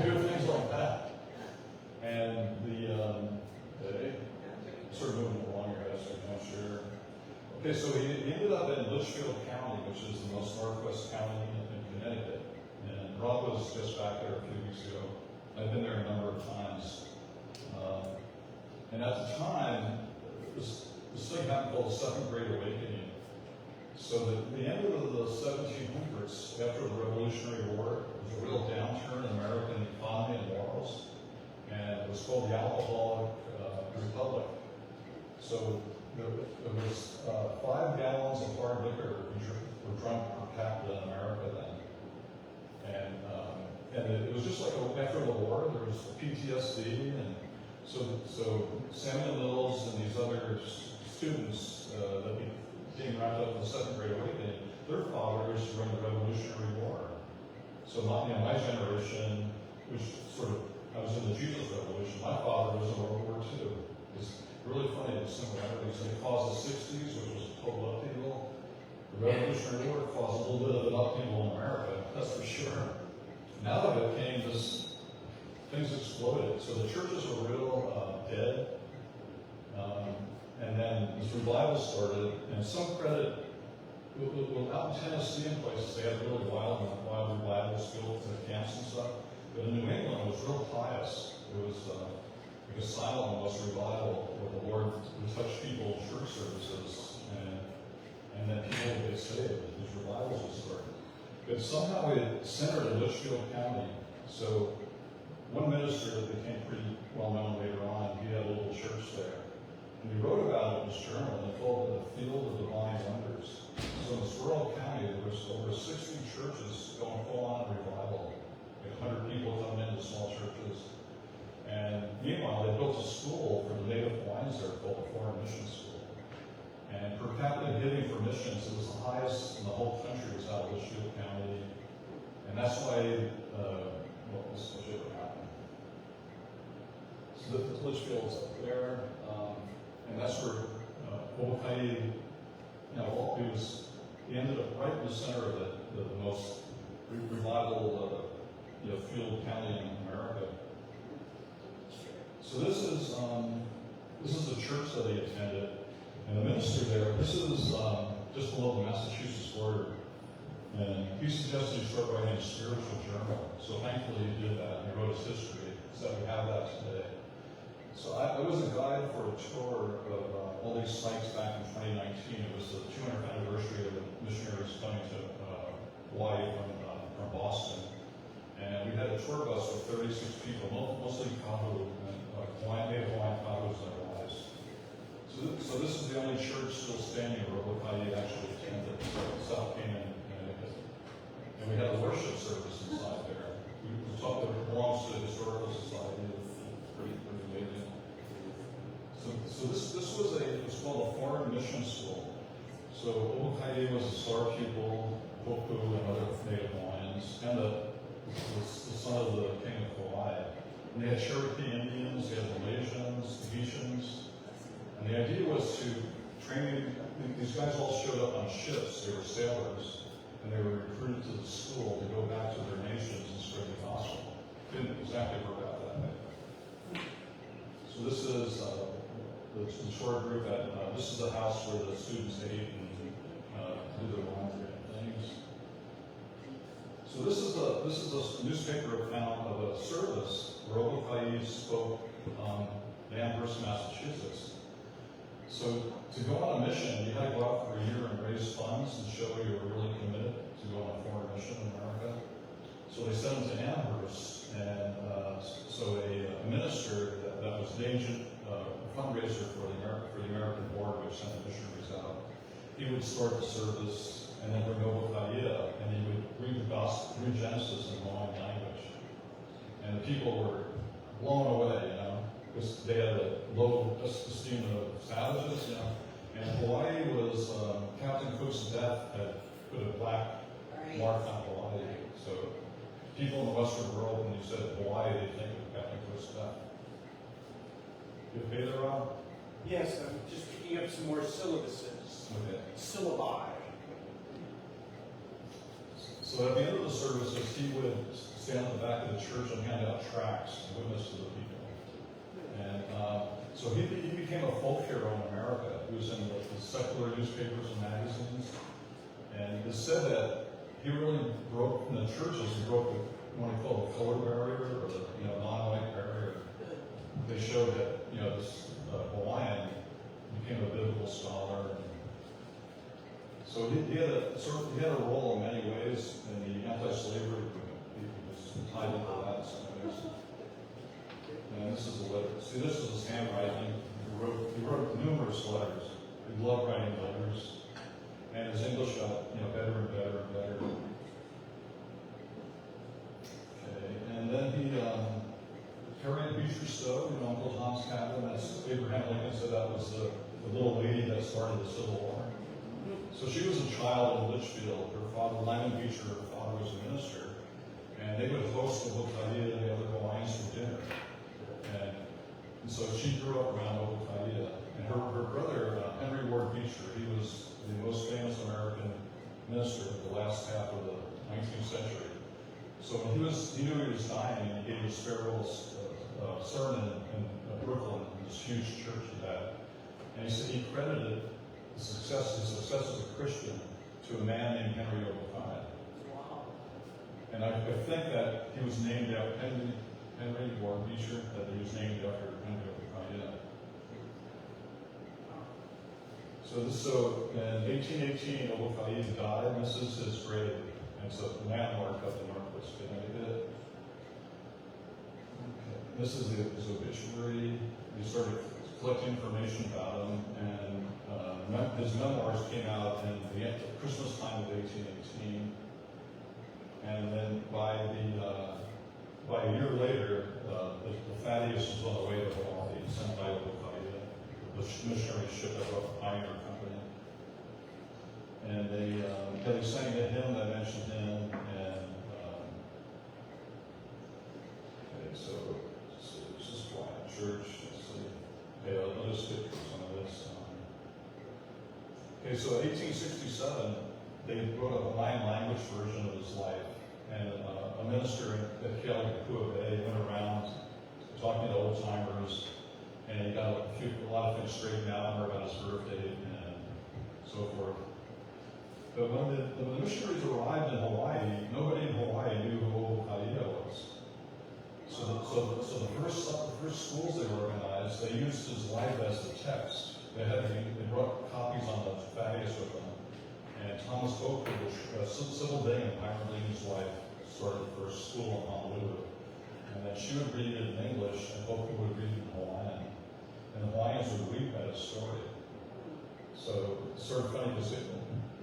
he would do things like that. And they sort of moving along here, I'm sure. Okay, so he ended up in Litchfield County, which is the most northwest county in Connecticut. And Rob was just back there a few weeks ago. I've been there a number of times. And at the time, this thing happened called the Second Great Awakening. So the end of the 1700s, after the Revolutionary War, there was a real downturn in American economy and morals. And it was called the Alcoholic Republic. capita in America then. And it was just like after the war, there was PTSD, and so Samuel Mills and these other students that being wrapped up in the Second Great Awakening, their fathers were in the Revolutionary War. So my generation, which sort of, I was in the Jesus Revolution, my father was in World War II. It's really funny, the similarities. They caused the 60s, which was a total upheaval. The Revolutionary War caused a little bit of an upheaval in America, that's for sure. Now that it came, things exploded. So the churches were real dead. And then this revival started, and some credit, out in Tennessee and places, they had really wild revivals built in the camps and stuff. But in New England, it was real pious. It was like a silent, almost revival, where the Lord would touch people in church services, and then people would get saved. These revivals would start. But somehow it centered in Litchfield County. So one minister that became pretty well known later on, he had a little church there. And he wrote about it in his journal, and he called it the Field of Divine Wonders. So in this rural county, there was over 60 churches going full-on revival. Like 100 people coming into small churches. And meanwhile, they built a school for the native Hawaiians there called the Foreign Mission School. And per capita giving for missions, it was the highest in the whole country, was out of Litchfield County. And that's why, this will show what happened. So the Litchfield's up there, and that's where Oahukai, he ended up right in the center of the most revival, field county in America. So this is the church that he attended. And the minister there, this is just below the Massachusetts border. And he suggested he start writing a spiritual journal. So thankfully he did that. He wrote his history, so we have that today. So I was a guide for a tour of all these sites back in 2019. It was the 200th anniversary of the missionaries coming to Hawaii from Boston. And we had a tour bus with 36 people, mostly Kahu, and native Hawaiian Kahus and their wives. So this is the only church still standing where Oahukai actually attended, South Canaan, Connecticut. And we had a worship service inside there. We talked that it belongs to the Historical Society. Pretty amazing. So this was it was called a Foreign Mission School. So Oahukai was a star pupil, Hopu and other native Hawaiians, and the son of the king of Hawaii. And they had Cherokee Indians, they had Malaysians, Tahitians. And the idea was to train, these guys all showed up on ships, they were sailors, and they were recruited to the school to go back to their nations and spread the gospel. Didn't exactly work out that way. So this is the short group, this is the house where the students ate and do their laundry and things. So this is a newspaper account of a service where Oahukai spoke in Amherst, Massachusetts. So to go on a mission, you had to go out for a year and raise funds and show you were really committed to go on a foreign mission in America. So they sent them to Amherst, and so a minister that was the agent, a fundraiser for the American Board, which sent the missionaries out, he would start the service and then bring Oahukai, and he would read the gospel, read Genesis in Hawaiian language. And the people were blown away, because they had a low esteem of savages, And Hawaii was, Captain Cook's death had put a black mark on Hawaii. So people in the Western world, when you said Hawaii, they think of Captain Cook's death. You okay there, Rob? Yes, I'm just picking up some more syllabuses. Okay. Syllabi. So at the end of the services, he would stand at the back of the church and hand out tracts and witness to the people. And so he became a folk hero in America. He was in the secular newspapers and magazines. And it's said that he really broke, in the churches, he broke what we call the color barrier, or the non-white barrier. They showed that, this Hawaiian became a biblical scholar. So he had a role in many ways in the anti-slavery movement. He was tied into that in some ways. And this is a letter. See, this is his handwriting. He wrote numerous letters. He loved writing letters. And his English got, better and better and better. Civil War. So she was a child in Litchfield. Her father, Lyman Beecher, her father was a minister. And they would host the Hokaia and the other Hawaiians for dinner. And so she grew up around Hokaia. And her brother, Henry Ward Beecher, he was the most famous American minister of the last half of the 19th century. So when he knew he was dying, and he gave his farewell sermon in Brooklyn, in this huge church he had. And he said he credited his success as a Christian to a man named Henry Hokaia. And I think that he was named after Henry Ward Beecher, that he was named after Henry Hokaia. So in 1818, Hokaia died, and this is his grave. And it's a landmark up in Northwest Connecticut. Okay. This is his obituary. He started collecting information about him, and his memoirs came out in the Christmas time of 1818. And then by a year later, the Thaddeus was on the way to Hawaii, sent by Hokaia, the missionary ship that brought the Pioneer Company. And they sang a hymn that mentioned him, and okay, so this is quiet church. Let's see. Okay, I'll just skip through some of this. Okay, so in 1867, they wrote a Hawaiian language version of his life. And a minister at Kealakekua Bay went around talking to old timers, and he got a lot of things straightened out about his birth date and so forth. But when the missionaries arrived in Hawaii, nobody in Hawaii knew who Hokaia was. So the first schools they organized, they used his life as the text. They brought copies on the Thaddeus with them. And Thomas Hope, Sybil Day and Hiram Lee's wife, started the first school in Honolulu. And then she would read it in English, and Hope would read it in Hawaiian. And the Hawaiians would weep at his story. So it's sort of funny because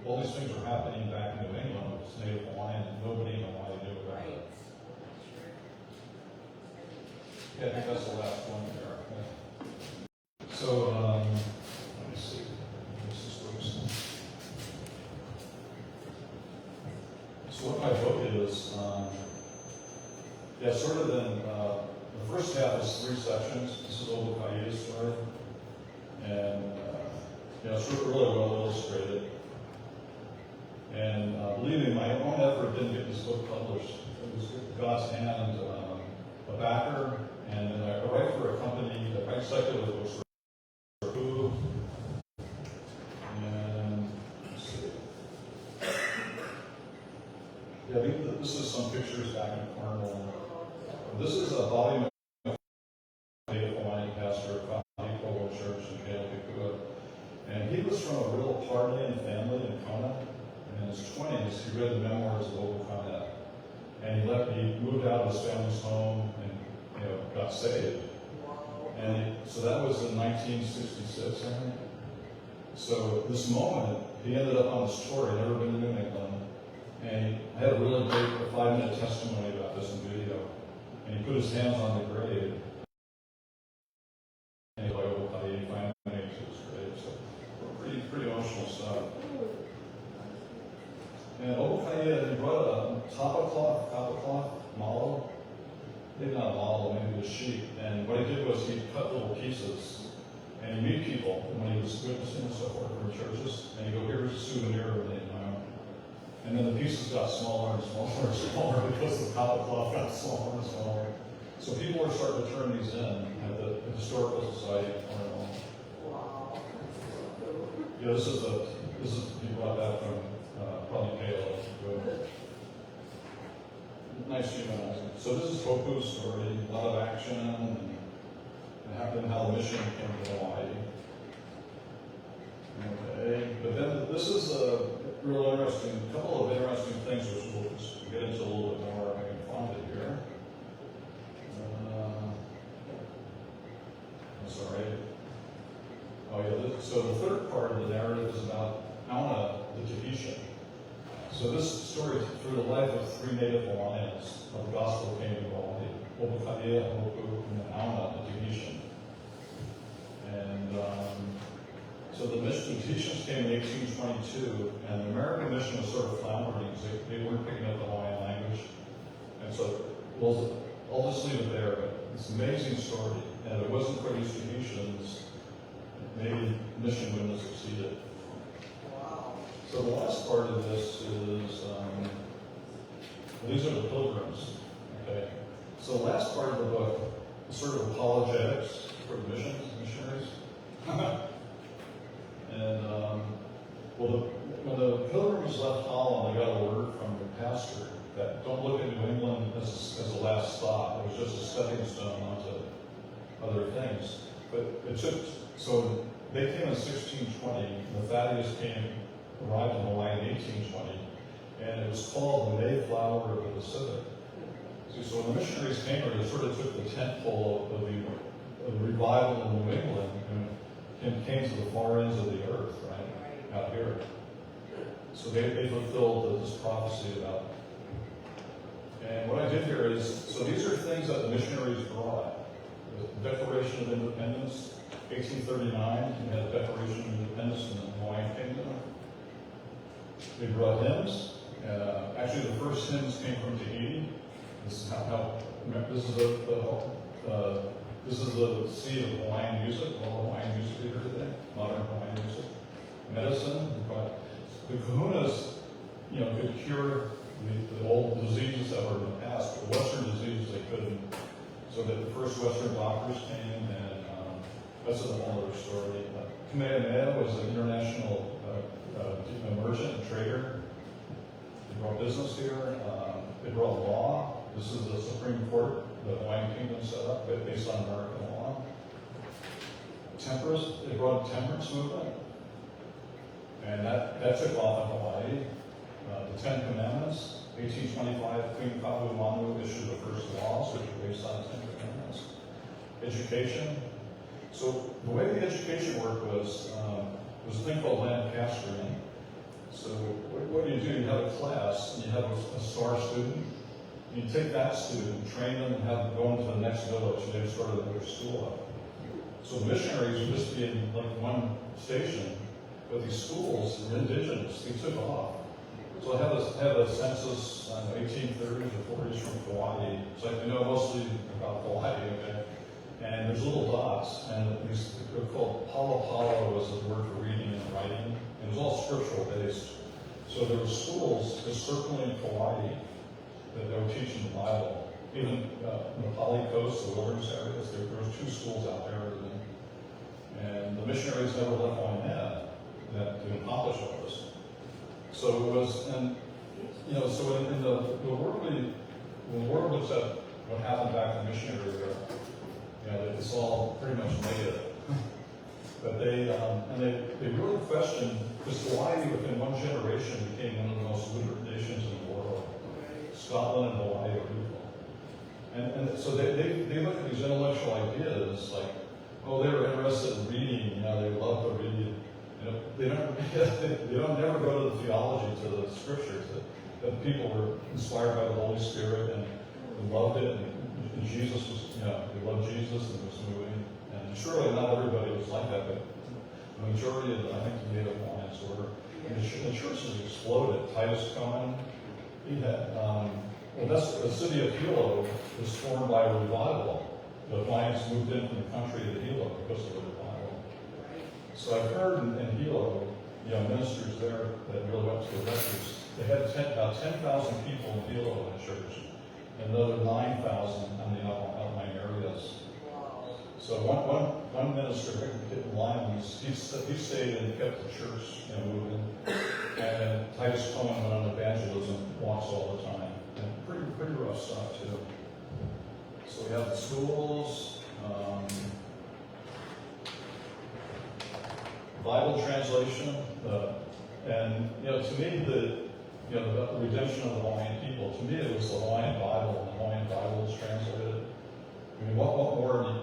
all these things were happening back in New England with Native Hawaiian, and nobody in Hawaii knew about it. Yeah, I think that's the last one there. Yeah. So, let me see. This is Wilson. So what my book is, sort of in, the first half is 3 sections. This is Hokaia's story. And, it's really well illustrated. And believe me, my own effort didn't get this book published. It was God's hand, a backer, and then I write for a company that writes secular books for who. And let's see. Yeah, this is some pictures back in Cornwall. This is a volume of Native Hawaiian pastor at Kahiko Church in Kealakekua. And he was from a real partying family in Kona. In his 20s, he read the memoirs of Hokaia. And he moved out of his family's home and got saved. And so that was in 1966, I think. So this moment, he ended up on this tour. He'd never been to New England. And he had a really great 5-minute testimony about this in video. And he put his hands on the grave. And he like Hokaia, 5 minutes to his grave. So pretty emotional stuff. And Hokaia, he brought a tapa cloth model. Maybe not a model, maybe a sheet. And what he did was he cut little pieces. And he'd meet people when he was witnessing and so forth from churches. And he'd go, here's a souvenir of the And then the pieces got smaller and smaller and smaller because the tapa cloth got smaller and smaller. So people are starting to turn these in at the Historical Society of Cornwall. Wow. Yeah, this is he brought that from probably Kalo. Nice humanizing. So this is Hopu's story, a lot of action, and how the mission came to Hawaii. Okay, but then this is a couple of interesting things which we'll just get into a little bit more if I can find it here. I'm sorry. Oh yeah, so the third part of the narrative is about Auna, the Tahitian. So this story through the life of 3 Native Hawaiians of the gospel came to Hawaii: Hokaia, Hopu, and Auna, the Tahitian. And So the Tahitians came in 1822, and the American mission was sort of floundering because they weren't picking up the Hawaiian language. And so, well, I'll just leave it there, but it's an amazing story. And if it wasn't for these Tahitians, maybe the mission wouldn't have succeeded. Wow. So the last part of this is, these are the pilgrims, okay? So the last part of the book is sort of apologetics for the missionaries. And, well, when the pilgrims left Holland, they got a word from the pastor that don't look at New England as a last stop. It was just a stepping stone onto other things. But it took, so they came in 1620, the Thaddeus arrived in Hawaii in 1820, and it was called the Mayflower of the Pacific. See, so when the missionaries came here, they sort of took the tent pole of the revival in New England and came to the far ends of the earth, right, out here. So they fulfilled this prophecy about. And what I did here is, so these are things that the missionaries brought. The Declaration of Independence, 1839, we had the Declaration of Independence in the Hawaiian Kingdom. They brought hymns. Actually, the first hymns came from Tahiti. This is this is the seed of Hawaiian music, all Hawaiian music we hear today, modern Hawaiian music. Medicine, but the kahunas, could cure the old diseases that were in the past, but Western diseases they couldn't. So that the first Western doctors came, and that's a whole other story. Kamehameha was an international merchant and trader. He brought business here. They brought law. This is the Supreme Court the Hawaiian Kingdom set up based on American law. Temperance, they brought a temperance movement. And that took off in Hawaii. The Ten Commandments, 1825, Queen Kahuamanu issued the first laws, which were based on the Ten Commandments. Education. So the way the education worked was a thing called Lancastrian. So what do? You have a class, and you have a star student. You take that student, train them, and have them go into the next village, and they started their school up. So the missionaries would just be in like one station, but these schools were indigenous. They took off. So I have a census in the 1830s or 40s from Hawaii. So I know mostly about Hawaii, okay? And there's little dots, and they're called palo was the word for reading and writing. It was all scriptural based. So there were schools just circling Hawaii that they were teaching the Bible. Even in the Pali Coast, the wilderness areas, there were 2 schools out there. And the missionaries never left Hawaii to accomplish all this. So it was, and so in the worldly, when the world looks at what happened back in the missionary era, it's all pretty much negative. But they really questioned, because Hawaii within one generation became one of the most literate nations in the world. Scotland and Hawaii are equal. And so they look at these intellectual ideas like, oh, they were interested in reading, they love to read. They don't never go to the theology, to the scriptures, that people were inspired by the Holy Spirit and loved it, and Jesus was, they loved Jesus and was moving. And surely not everybody was like that, but the majority of, I think, the Native Hawaiians were. And the churches exploded. Titus Cohen, he had, that's the city of Hilo was formed by a revival. The Hawaiians moved in from the country to Hilo because of the revival. So I've heard in Hilo, ministers there that really went to the records, they had about 10,000 people in Hilo in church, and another 9,000 on the outlying areas. So one minister, Kitten Lyons, he stayed and kept the church moving, and Titus Cohen went on evangelism walks all the time, and pretty rough stuff too. So we have the schools, Bible translation, and to me the redemption of the Hawaiian people. To me, it was the Hawaiian Bible, and the Hawaiian Bible was translated. I mean, what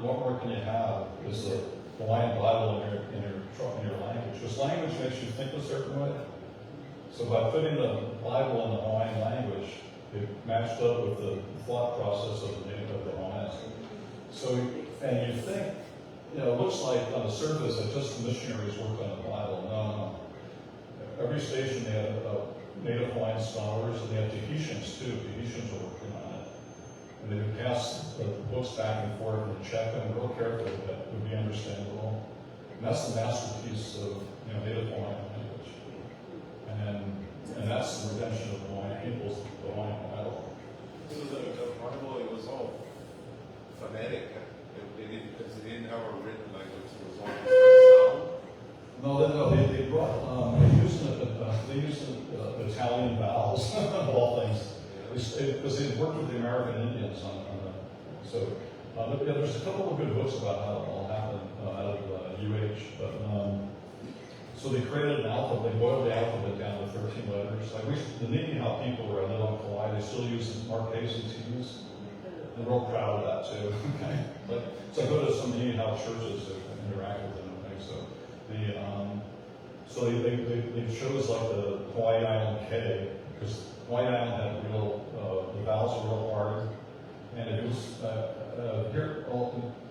more can you have? Is the Hawaiian Bible in your language? Because language makes you think a certain way. So by putting the Bible in the Hawaiian language, it matched up with the thought process of the Hawaiians. So, and you think it looks like on the surface that just the missionaries worked on the Bible. No. Every station they had Native Hawaiian scholars, and they had Tahitians too. Tahitians were working on it. And they would pass the books back and forth and check them real carefully that it would be understandable. And that's the masterpiece of Native Hawaiian language. And that's the redemption of the Hawaiian peoples, the Hawaiian Bible. So the Bible, it was all phonetic. Because they didn't have a written language. It was all sound. No, they brought, they used Italian vowels, of all things. Because they worked with the American Indians but there's a couple of good books about how it all happened out of UH. So they created an alphabet, they boiled the alphabet down to 13 letters. The Niihau people where I live on Kauai, they still use Marquesas. I'm real proud of that too. Okay. So I go to some Niihau churches to interact with them and things. So they chose like the Hawaii Island K, because Hawaii Island had the vowels were real hard. And it was here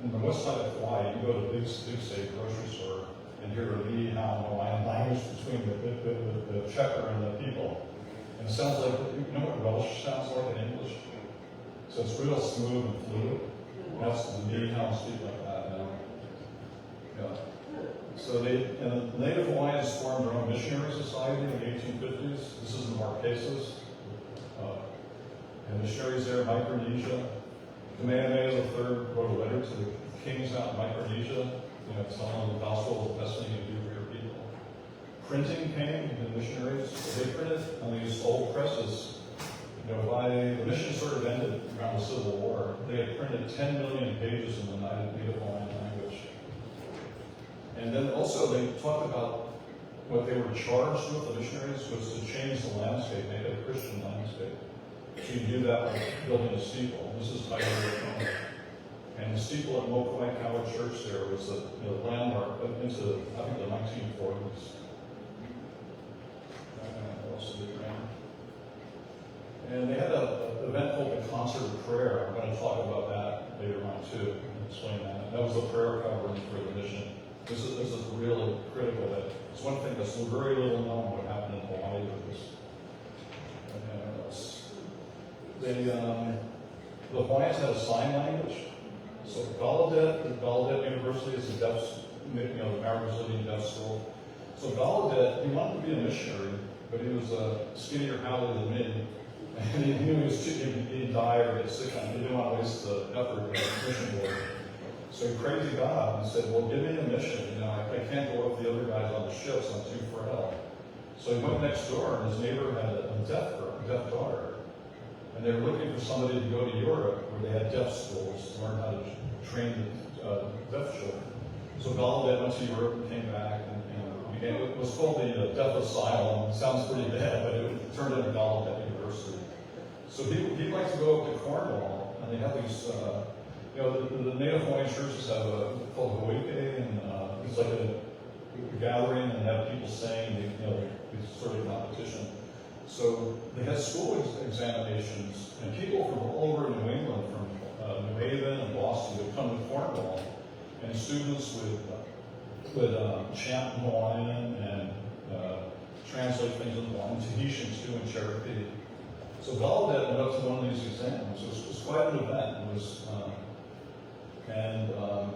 in the west side of Hawaii, you go to Big State grocery store and hear the Niihau Hawaiian language between the checker and the people. And it sounds like, you know what Welsh sounds like in English? So it's real smooth and fluid. That's the Niihau speak like that now. Yeah. So the Native Hawaiians formed their own missionary society in the 1850s. This is the Marquesas. And missionaries there in Micronesia. Kamehameha III wrote a letter to the kings out in Micronesia, telling them the gospel is the best thing you can do for your people. Printing came, the missionaries, they printed on these old presses. By the mission sort of ended around the Civil War. They had printed 10 million pages in the Native Hawaiian language. And then also they talked about what they were charged with, the missionaries, was to change the landscape, make it a Christian landscape. So you do that by building a steeple. This is Tiger Lake. And the steeple at Mokuai Kawa Church there was the landmark into, I think, the 1940s. And they had an event called the Concert of Prayer. I'm going to talk about that later on too, and explain that. That was the prayer covering for the mission. This is really critical. It's one thing that's very little known what happened in Hawaii with this. The Hawaiians had a sign language. So Gallaudet University is the American Brazilian Deaf School. So Gallaudet, he wanted to be a missionary, but he was a skinnier Howley than me. And he knew he'd die or get sick, and he didn't want to waste the effort of the mission board. So he prayed to God and said, well, give me a mission. I can't go with the other guys on the ships, I'm too frail. So he went next door, and his neighbor had a deaf daughter. And they were looking for somebody to go to Europe, where they had deaf schools to learn how to train the deaf children. So Gallaudet went to Europe and came back, and it was called the Deaf Asylum. It sounds pretty bad, but it turned into Gallaudet University. So he'd like to go up to Cornwall, and they have these, the Native Hawaiian churches have called Hawaii, and it's like a gathering, and have people saying, these sort of competition. So they had school examinations, and people from all over New England, from New Haven and Boston, would come to Cornwall, and students would chant in Hawaiian and translate things in Hawaiian, Tahitians too, in Cherokee. So Gallaudet went up to one of these exams. It was quite an event.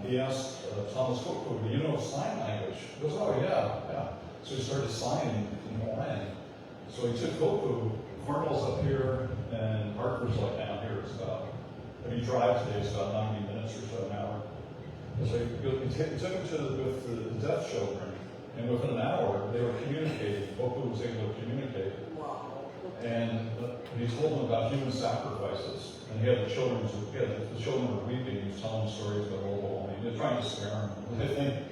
He asked Thomas Koku, do you know sign language? He goes, oh yeah. So he started signing in Hawaiian. So he took Koku, Cornwall's up here, and Hartford's like down here. It's about, if you drive today, it's about 90 minutes or so, an hour. So he took him to the deaf children, and within an hour, they were communicating. Koku was able to communicate. And he told them about human sacrifices. And he had the children were weeping. He was telling them stories about old Hawaii. He was trying to scare them.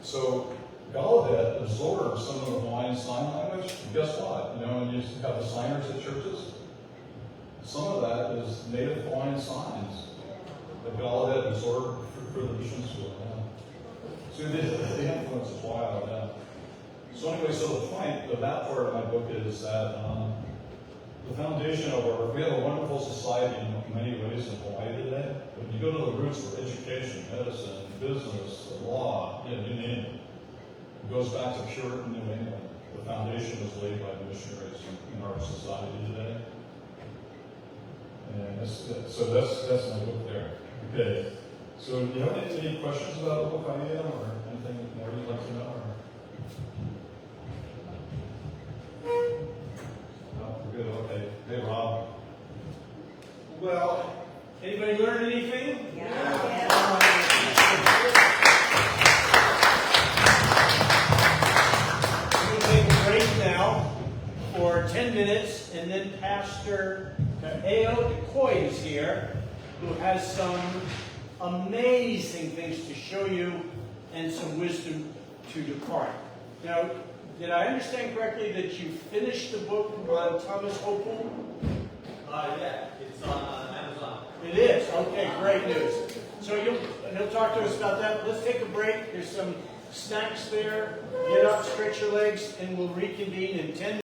So Gallaudet absorbed some of the Hawaiian sign language. And guess what? When you have the signers at churches, some of that is native Hawaiian signs that Gallaudet absorbed for the mission school. Yeah. So the influence is wild. Yeah. So anyway, so the point of that part of my book is that the foundation of we have a wonderful society in many ways in Hawaii today. But you go to the roots for education, medicine, business, law, you name it. It goes back to Puritan New England. The foundation was laid by the missionaries in our society today. And so that's my book there. Okay. So do you have any questions about the book idea or anything more you'd like to know? Oh, we're good. Okay. Hey, Rob. Well, anybody learn anything? We'll take a break now for 10 minutes, and then Pastor Ao DeCoy is here, who has some amazing things to show you and some wisdom to depart. Now, did I understand correctly that you finished the book on Thomas Hope? Yeah, it's on Amazon. It is? Okay, great news. So he'll talk to us about that. Let's take a break. There's some snacks there. Get up, stretch your legs, and we'll reconvene in 10 minutes.